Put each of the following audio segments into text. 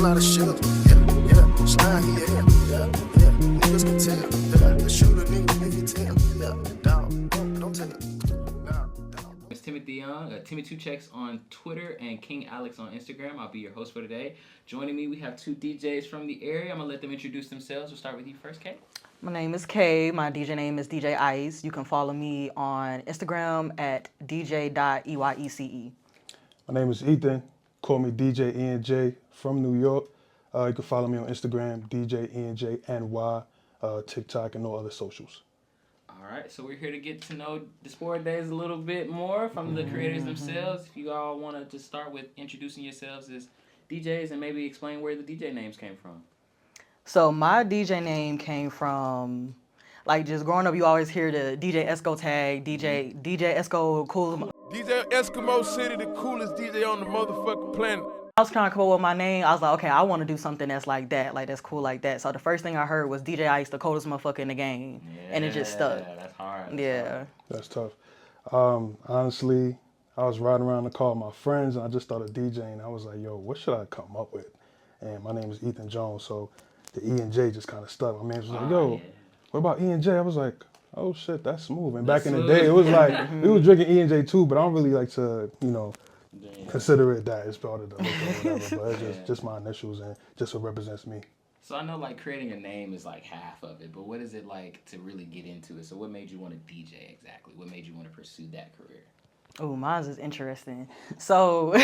lot of shit. Yeah, slime here, yeah. Niggas can tell, yeah. Shoot a nigga if you tell, yeah. Dog, don't tell it. It's Timothy Young, Timmy Two Checks on Twitter, and King Alex on Instagram. I'll be your host for today. Joining me, we have two DJs from the area. I'm gonna let them introduce themselves. We'll start with you first, Kay. My name is Kay. My DJ name is DJ Eyece. You can follow me on Instagram at dj.eyece. My name is Ethan. Call me DJ Enj from New York. You can follow me on Instagram, DJ Enj NY, TikTok, and no other socials. All right, so we're here to get to know Diaspora Daze a little bit more from the creators themselves. If you all want to just start with introducing yourselves as DJs and maybe explain where the DJ names came from. So my DJ name came from, like, just growing up, you always hear the DJ Esco tag, DJ Esco cool. DJ Eskimo City, the coolest DJ on the motherfucking planet. I was trying to come up with my name. I was like, okay, I want to do something that's like that, like that's cool like that. So the first thing I heard was DJ Eyece, the coldest motherfucker in the game, and it just stuck. Yeah, that's hard. That's tough. Honestly, I was riding around the car with my friends, and I just started DJing. I was like, yo, what should I come up with? And my name is Ethan Jones, so the E and J just kind of stuck. My man was like, yo, what about E and J? I was like, oh shit, that's smooth. And back in the day, it was like, we was drinking E and J too, but I don't really like to, consider it that it's part of the look or whatever. But it's just my initials and just what represents me. So I know like creating a name is like half of it, but what is it like to really get into it? So what made you want to DJ exactly? What made you want to pursue that career? Oh, mine is interesting. So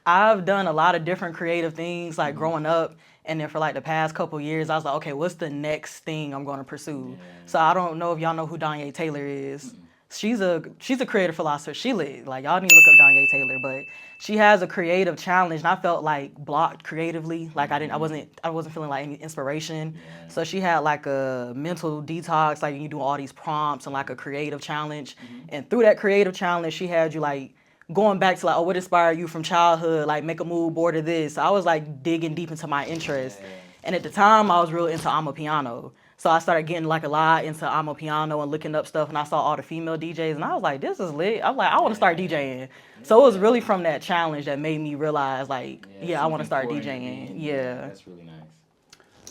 I've done a lot of different creative things like growing up, and then for like the past couple years, I was like, okay, what's the next thing I'm going to pursue? So I don't know if y'all know who Eyece Taylor is. She's a creative philosopher. She lit. Like, y'all need to look up Eyece Taylor, but she has a creative challenge, and I felt like blocked creatively. Like I wasn't feeling like any inspiration. So she had like a mental detox, like you do all these prompts and like a creative challenge. And through that creative challenge, she had you like going back to like, oh, what inspired you from childhood? Like make a mood board of this. So I was like digging deep into my interests. And at the time, I was real into Amapiano. So I started getting like a lot into Amapiano and looking up stuff, and I saw all the female DJs, and I was like, this is lit. I was like, I want to start DJing. So it was really from that challenge that made me realize, like, I want to start DJing. Yeah. That's really nice.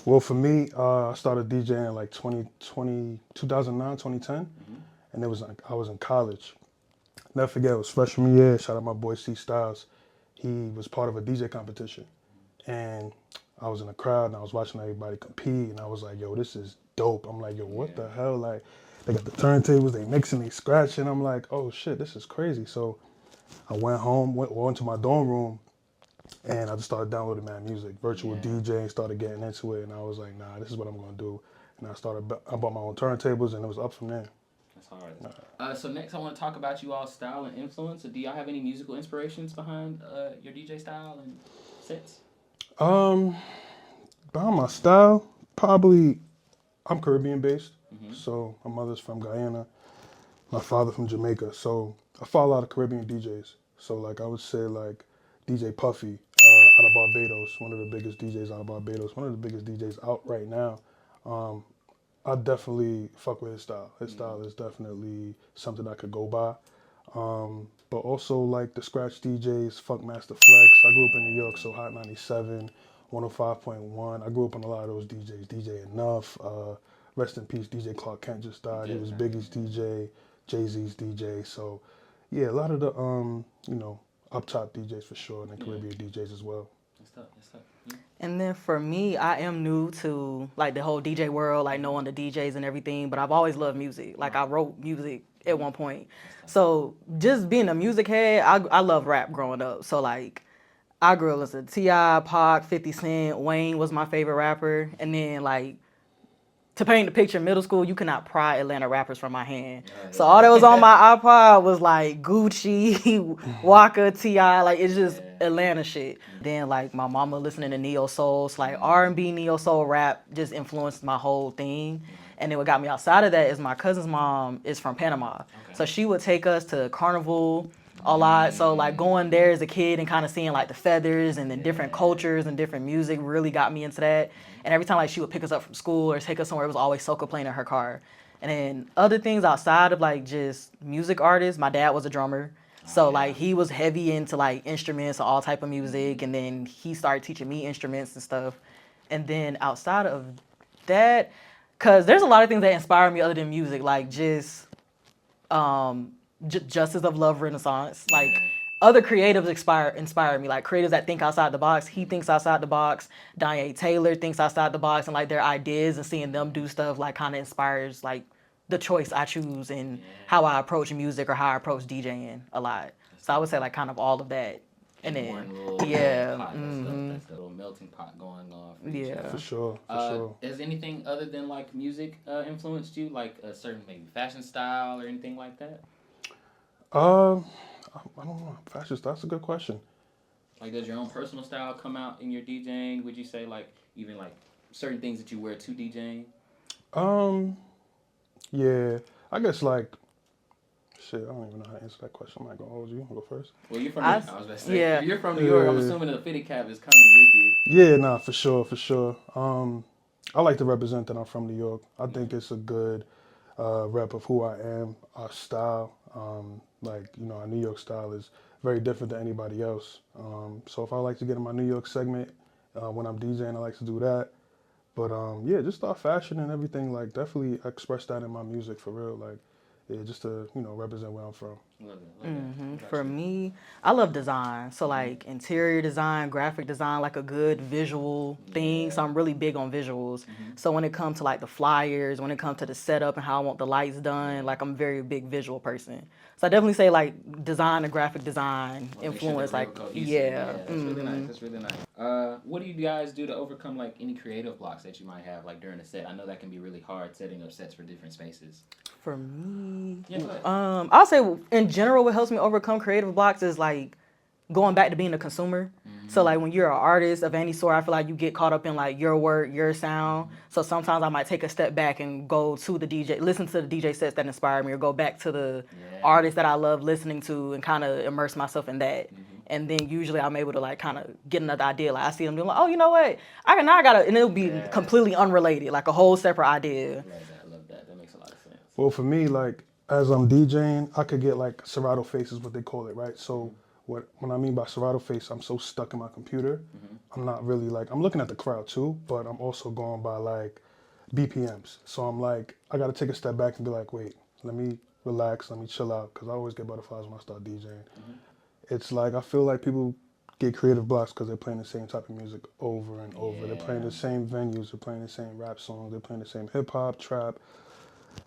Well, for me, I started DJing like 2009, 2010, and I was in college. Never forget, it was freshman year. Shout out my boy C Styles. He was part of a DJ competition, and I was in the crowd and I was watching everybody compete, and I was like, yo, this is dope. I'm like, yo, what the hell? Like, they got the turntables, they mixing, they scratching. I'm like, oh shit, this is crazy. So I went home, went to my dorm room, and I just started downloading mad music, virtual DJing, started getting into it, and I was like, nah, this is what I'm gonna do. And I bought my own turntables, and it was up from there. That's hard. So next I want to talk about you all's style and influence. So do y'all have any musical inspirations behind your DJ style and sets? Behind my style, probably, I'm Caribbean based. So my mother's from Guyana, my father from Jamaica. So I follow a lot of Caribbean DJs. So like I would say like DJ Puffy out of Barbados, one of the biggest DJs out of Barbados, one of the biggest DJs out right now. I definitely fuck with his style. His style is definitely something I could go by. But also like the scratch DJs, Funkmaster Flex. I grew up in New York, so Hot 97, 105.1. I grew up on a lot of those DJs. DJ Enough, rest in peace, DJ Clark Kent just died. He was Biggie's DJ, Jay-Z's DJ. So yeah, a lot of the up top DJs for sure, and then Caribbean DJs as well. That's tough. Yeah. And then for me, I am new to like the whole DJ world, like knowing the DJs and everything, but I've always loved music. Like I wrote music at one point. So just being a music head, I love rap growing up. So like I grew up listening to T.I., Pac, 50 Cent, Wayne was my favorite rapper. And then like to paint the picture, in middle school, you cannot pry Atlanta rappers from my hand. So all that was on my iPod was like Gucci, Waka, T.I., like it's just Atlanta shit. Then like my mama listening to neo soul, so like R&B, neo soul, rap just influenced my whole thing. And then what got me outside of that is my cousin's mom is from Panama. So she would take us to Carnival a lot. So like going there as a kid and kind of seeing like the feathers and the different cultures and different music really got me into that. And every time like she would pick us up from school or take us somewhere, it was always soca playing in her car. And then other things outside of like just music artists, my dad was a drummer. So like he was heavy into like instruments, all type of music, and then he started teaching me instruments and stuff. And then outside of that, cause there's a lot of things that inspire me other than music, like just Justice of Love Renaissance, like other creatives inspire me, like creatives that think outside the box. He thinks outside the box. Diane Taylor thinks outside the box, and like their ideas and seeing them do stuff like kind of inspires like the choice I choose and how I approach music or how I approach DJing a lot. So I would say like kind of all of that. And then one little yeah, pot, that's the little melting pot going on. For each yeah. other. For sure. Has anything other than like music influenced you, like a certain maybe fashion style or anything like that? I don't know. Fashion, that's a good question. Like, does your own personal style come out in your DJing? Would you say like even like certain things that you wear to DJing? Yeah, I guess like, shit, I don't even know how to answer that question. I'm not gonna hold you. I'll go first. Well, you're from I was about to say, yeah. if you're from New York, I'm assuming the fitted cap is coming with you. Yeah, nah, for sure. I like to represent that I'm from New York. I think it's a good rep of who I am, our style. Like, you know, our New York style is very different than anybody else. So if I like to get in my New York segment, when I'm DJing, I like to do that. But yeah, just our fashion and everything, like definitely express that in my music for real. Like, yeah, just to, you know, represent where I'm from. Love it. For me, I love design. So like interior design, graphic design, like a good visual thing. So I'm really big on visuals. So when it comes to like the flyers, when it comes to the setup and how I want the lights done, like I'm a very big visual person. So I definitely say like design and graphic design influence. Like yeah, that's really nice. That's really nice. What do you guys do to overcome like any creative blocks that you might have like during a set? I know that can be really hard setting up sets for different spaces. For me, Yeah, go ahead. I'll say in general, what helps me overcome creative blocks is like going back to being a consumer. So like when you're an artist of any sort, I feel like you get caught up in like your work, your sound. So sometimes I might take a step back and go to the DJ, listen to the DJ sets that inspire me, or go back to the artists that I love listening to and kind of immerse myself in that. And then usually I'm able to like kind of get another idea. Like I see them doing like, oh, you know what? I gotta, and it'll be completely unrelated, like a whole separate idea. I love that. That makes a lot of sense. Well, for me, like, as I'm DJing, I could get like Serato face is what they call it, right? So when I mean by Serato face, I'm so stuck in my computer. I'm not really like, I'm looking at the crowd too, but I'm also going by like BPMs. So I'm like, I gotta take a step back and be like, wait, let me relax, let me chill out, because I always get butterflies when I start DJing. It's like, I feel like people get creative blocks because they're playing the same type of music over and over. They're playing the same venues, they're playing the same rap songs, they're playing the same hip hop, trap.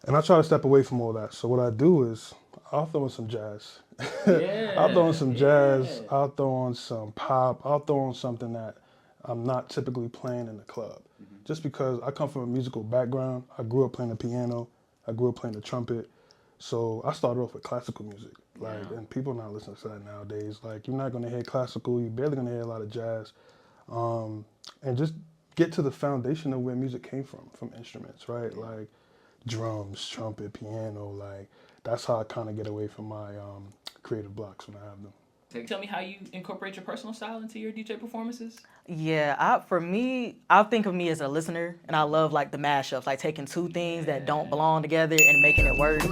And I try to step away from all that. So what I do is I'll throw in some jazz. I'll throw in some jazz. I'll throw in some pop. I'll throw in something that I'm not typically playing in the club. Just because I come from a musical background. I grew up playing the piano. I grew up playing the trumpet. So I started off with classical music. Like, and people not listening to that nowadays. Like, you're not going to hear classical. You're barely going to hear a lot of jazz. And just get to the foundation of where music came from instruments, right? Like, drums, trumpet, piano, like that's how I kind of get away from my creative blocks when I have them. Tell me how you incorporate your personal style into your DJ performances. Yeah, for me, I think of me as a listener, and I love like the mashups, like taking two things that don't belong together and making it work.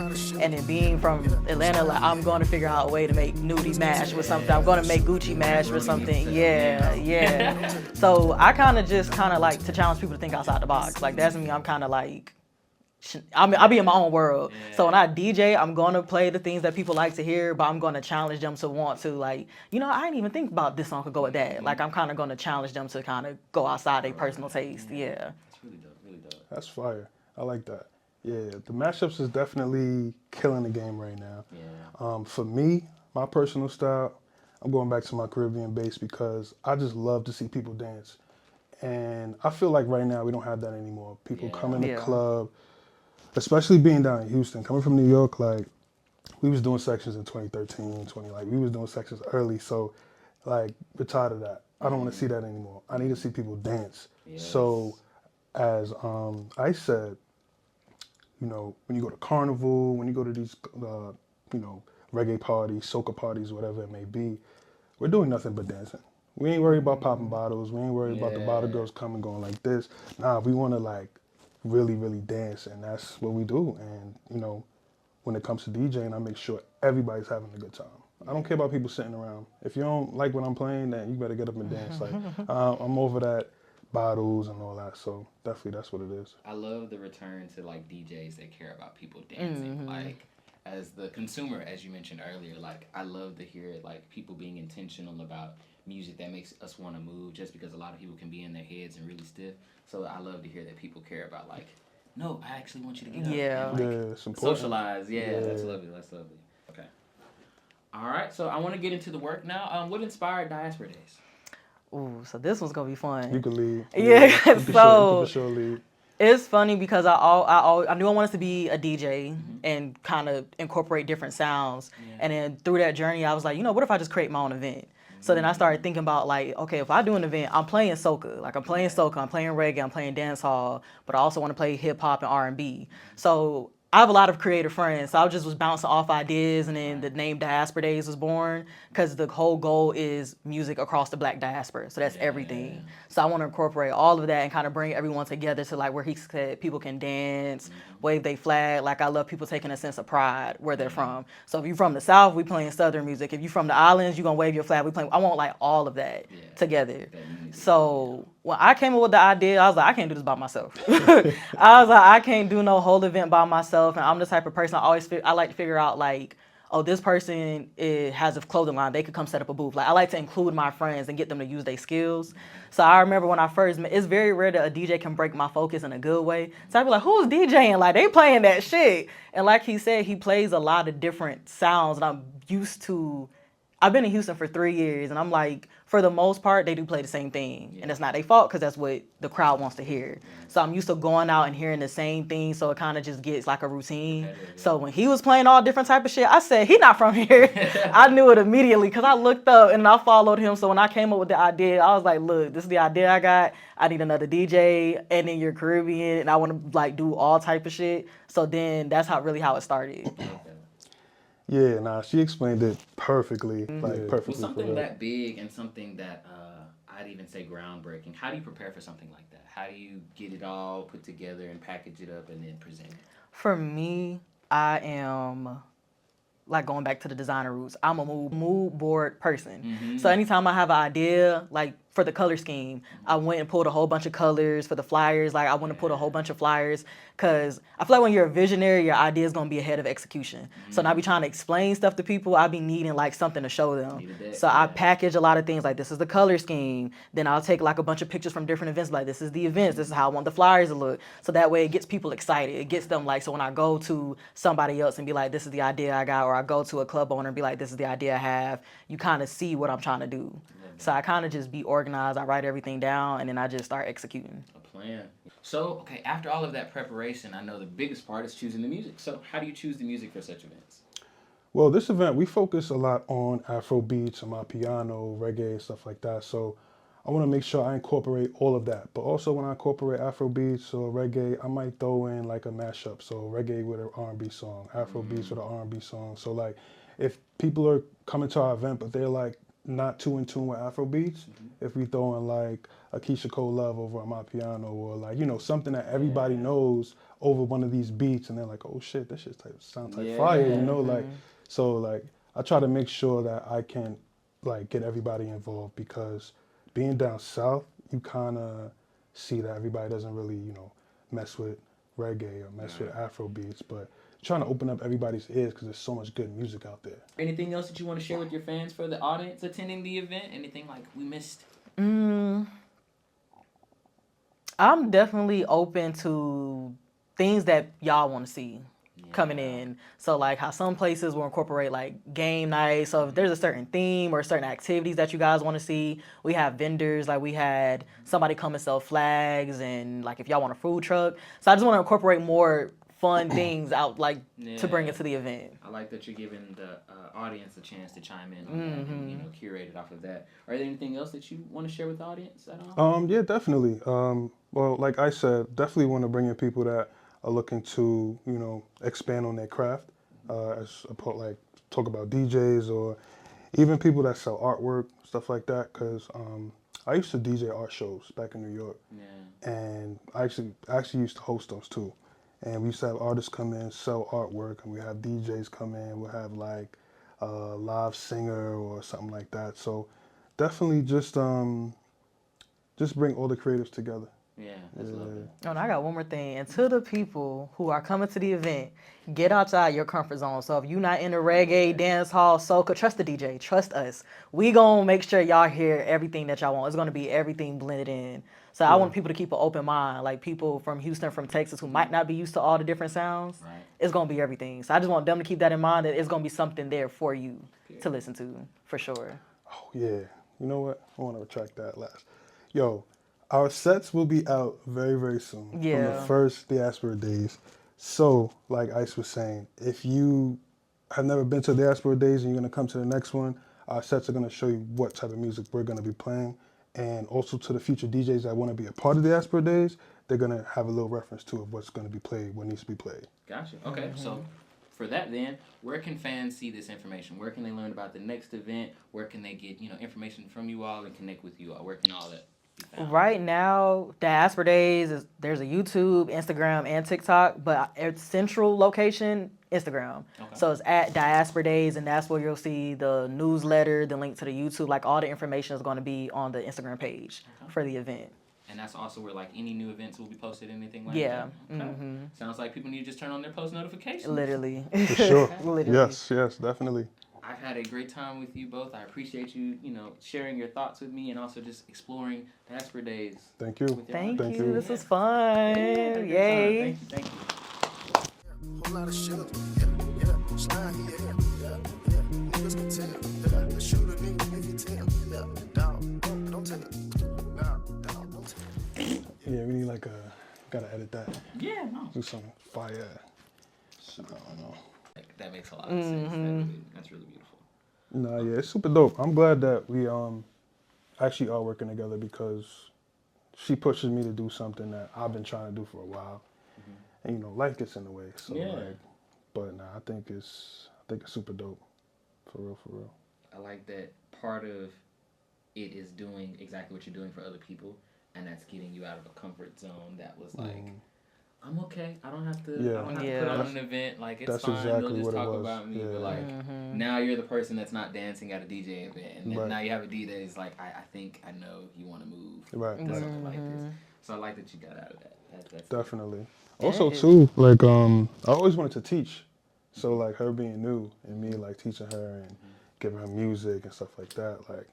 And then being from Atlanta, like I'm going to figure out a way to make Nudie mash with something. I'm going to make Gucci mash with something. Yeah. So I kind of like to challenge people to think outside the box. Like that's me. I'm kind of like. I'll be in my own world. So when I DJ, I'm going to play the things that people like to hear, but I'm going to challenge them to want to like, you know, I didn't even think about this song could go with that. Like I'm kind of going to challenge them to kind of go outside their personal taste. Yeah. That's really dope. That's fire. I like that. Yeah, the mashups is definitely killing the game right now. For me, my personal style, I'm going back to my Caribbean bass because I just love to see people dance. And I feel like right now we don't have that anymore. People come in the club, especially being down in Houston, coming from New York, like we was doing sections in 2013, like we was doing sections early. So like we're tired of that. I don't want to see that anymore. I need to see people dance. So as I said, you know, when you go to Carnival, when you go to these, you know, reggae parties, soca parties, whatever it may be, we're doing nothing but dancing. We ain't worried about popping bottles. We ain't worried about the bottle girls coming going like this. Nah, we want to like really, really dance, and that's what we do. And, you know, when it comes to DJing, I make sure everybody's having a good time. I don't care about people sitting around. If you don't like what I'm playing, then you better get up and dance. Like I'm over that bottles and all that. So definitely that's what it is. I love the return to like DJs that care about people dancing. Like as the consumer, as you mentioned earlier, like I love to hear like people being intentional about music that makes us want to move. Just because a lot of people can be in their heads and really stiff. So I love to hear that people care about like, no, I actually want you to get up Yeah. and like Yeah, it's important. socialize. Yeah, that's lovely. That's lovely. Okay. All right, so I want to get into the work now. What inspired Diaspora Daze? Ooh, so this one's gonna be fun. You can lead. Yeah, You can so for sure lead. it's funny because I knew I wanted to be a DJ and kind of incorporate different sounds. And then through that journey, I was like, what if I just create my own event? So then I started thinking about like, okay, if I do an event, I'm playing soca. Like I'm playing soca, I'm playing reggae, I'm playing dancehall, but I also want to play hip hop and R&B. So I have a lot of creative friends, so I just was bouncing off ideas, and then the name Diaspora Daze was born because the whole goal is music across the Black diaspora, so that's everything. So I want to incorporate all of that and kind of bring everyone together to like where he said people can dance, wave their flag. Like I love people taking a sense of pride where they're from. So if you're from the South, we playing Southern music. If you're from the islands, you're gonna wave your flag. We playing. I want like all of that together. So when I came up with the idea, I was like, I can't do this by myself. I was like, I can't do no whole event by myself. And I'm the type of person I like to figure out like, oh, this person has a clothing line. They could come set up a booth. Like I like to include my friends and get them to use their skills. So I remember when I first met, it's very rare that a DJ can break my focus in a good way. So I'd be like, who's DJing? Like they playing that shit. And like he said, he plays a lot of different sounds. And I've been in Houston for 3 years, and I'm like, for the most part, they do play the same thing. And it's not their fault because that's what the crowd wants to hear. So I'm used to going out and hearing the same thing, so it kind of just gets like a routine. So when he was playing all different type of shit, I said, he not from here. I knew it immediately because I looked up and I followed him. So when I came up with the idea, I was like, look, this is the idea I got. I need another DJ, and then you're Caribbean, and I want to like do all type of shit. So then that's how it started. Yeah, nah, she explained it perfectly, like perfectly. With something that big and something that I'd even say groundbreaking, how do you prepare for something like that? How do you get it all put together and package it up and then present it? For me, I am like going back to the designer roots. I'm a mood board person. So anytime I have an idea, like for the color scheme, I went and pulled a whole bunch of colors for the flyers. Like I went and pulled a whole bunch of flyers because I feel like when you're a visionary, your idea is going to be ahead of execution. So when I be trying to explain stuff to people, I be needing like something to show them. So I package a lot of things like this is the color scheme. Then I'll take like a bunch of pictures from different events. Like this is the events. This is how I want the flyers to look. So that way it gets people excited. It gets them like, so when I go to somebody else and be like, this is the idea I got, or I go to a club owner and be like, this is the idea I have, you kind of see what I'm trying to do. So I kind of just be organized. I write everything down, and then I just start executing. A plan. So, okay, after all of that preparation, I know the biggest part is choosing the music. So how do you choose the music for such events? Well, this event, we focus a lot on Afro beats, piano, reggae, stuff like that. So I want to make sure I incorporate all of that. But also when I incorporate Afro beats or reggae, I might throw in like a mashup. So reggae with an R&B song, Afro beats with an R&B song. So like if people are coming to our event, but they're like not too in tune with Afro beats, if we throw in like a Keisha Cole Love over on piano, or like, something that everybody knows over one of these beats, and they're like, oh shit, this shit sounds like fire, like, so like I try to make sure that I can like get everybody involved, because being down south, you kind of see that everybody doesn't really, mess with reggae or mess with Afro beats, but trying to open up everybody's ears because there's so much good music out there. Anything else that you want to share with your fans for the audience attending the event? Anything like we missed? I'm definitely open to things that y'all want to see coming in. So like how some places will incorporate like game night. So if there's a certain theme or certain activities that you guys want to see, we have vendors. Like we had somebody come and sell flags, and like if y'all want a food truck. So I just want to incorporate more fun things out, like to bring it to the event. I like that you're giving the audience a chance to chime in on that and curate it off of that. Are there anything else that you want to share with the audience at all? Yeah, definitely. Well, like I said, definitely want to bring in people that are looking to, expand on their craft, like talk about DJs or even people that sell artwork, stuff like that. Because I used to DJ art shows back in New York, and I actually used to host those too. And we used to have artists come in, sell artwork, and we have DJs come in. We'll have like a live singer or something like that. So definitely just bring all the creatives together. Yeah, that's lovely. Oh, and I got one more thing. And to the people who are coming to the event, get outside your comfort zone. So if you're not in the reggae, dance hall, soca, trust the DJ. Trust us. We gonna make sure y'all hear everything that y'all want. It's gonna be everything blended in. So I want people to keep an open mind. Like people from Houston, from Texas, who might not be used to all the different sounds. Right. It's gonna be everything. So I just want them to keep that in mind, that it's gonna be something there for you to listen to, for sure. Oh yeah, you know what? I want to retract that last. Yo, our sets will be out very, very soon. From Yeah. the first Diaspora Daze. So, like Ice was saying, if you have never been to Diaspora Daze and you're going to come to the next one, our sets are going to show you what type of music we're going to be playing. And also to the future DJs that want to be a part of Diaspora Daze, they're going to have a little reference to of what's going to be played, what needs to be played. Gotcha. Okay, so for that then, where can fans see this information? Where can they learn about the next event? Where can they get, information from you all and connect with you all? Where can all that be found? Right now, Diaspora Daze there's a YouTube, Instagram, and TikTok, but its central location, Instagram. Okay. So it's at Diaspora Daze, and that's where you'll see the newsletter, the link to the YouTube, like all the information is going to be on the Instagram page for the event. And that's also where like any new events will be posted, anything like Yeah. that? Okay. Sounds like people need to just turn on their post notifications. Literally. For sure. Literally. Yes, definitely. I've had a great time with you both. I appreciate you, sharing your thoughts with me and also just exploring Diaspora Daze. Thank you. With y'all. Thank you. you. This was fun. Yeah, had a good Yay. time. Thank you. Whole lot of shit. Yeah. Slime here. Yeah. Niggas can tell. Yeah. The shooter nigga if you tell. Yeah. Dog. Don't tell it. Nah. Dog. Don't tell it. Yeah, we need gotta edit that. Yeah, no. Do some fire. I don't know. That makes a lot of sense. That's really beautiful. No, yeah, it's super dope. I'm glad that we actually are working together because she pushes me to do something that I've been trying to do for a while, and life gets in the way. So but nah, I think it's super dope, for real. I like that part of it is doing exactly what you're doing for other people, and that's getting you out of a comfort zone that was like, I'm okay. I don't have to. Yeah. I don't have to put on an event. Like it's That's fine. exactly They'll just what it talk was. about me. Yeah. But like now you're the person that's not dancing at a DJ event, and then Right. now you have a DJ that's like, I think I know you want to move Right. to something like this. So I like that you got out of that. That's Definitely. Also, too, like I always wanted to teach, so like her being new and me like teaching her and giving her music and stuff like that. Like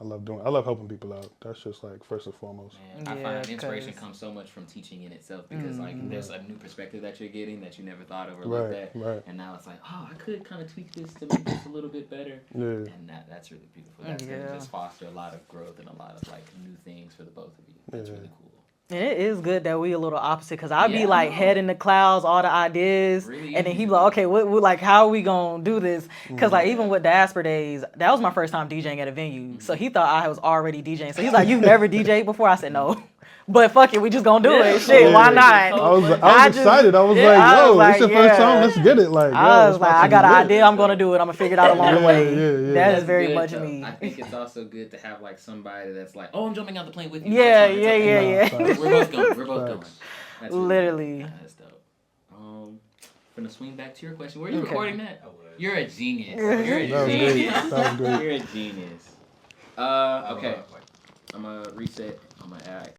I love helping people out. That's just like first and foremost. Man, I find inspiration 'cause- comes so much from teaching in itself because like there's a new perspective that you're getting that you never thought of or looked at, and now it's like, oh, I could kind of tweak this to make this a little bit better, Yeah. and that's really beautiful. That's gonna just foster a lot of growth and a lot of like new things for the both of you. That's really cool. And it is good that we a little opposite, because I'd be Yeah, like I know. head in the clouds, all the ideas, Really and then he easy. be like, okay, what like how are we gonna do this? Because like even with Diaspora Daze, that was my first time DJing at a venue, so he thought I was already DJing. So he's like, you've never DJed before? I said no, but fuck it, we just gonna do it. Shit, why not? I was I just- excited. I was yeah, like, I yo, was like, it's your first time. yeah. Let's get it. Like, I was it's like, about I to got be an lit. idea, I'm gonna do it. I'm gonna figure it out along the way. Yeah. That's That's very good, much though. me. I think it's also good to have like somebody that's like, oh, I'm jumping out the plane with you. Yeah, It's fine, it's yeah, okay. yeah, yeah. We're both going. We're both going. Facts. That's really Literally. Good. That's dope. Gonna swing back to your question. Where are you Okay. recording that? You're a genius. You're a That was great. genius. That was great. You're a genius. Okay. I'm gonna reset. I'm gonna add.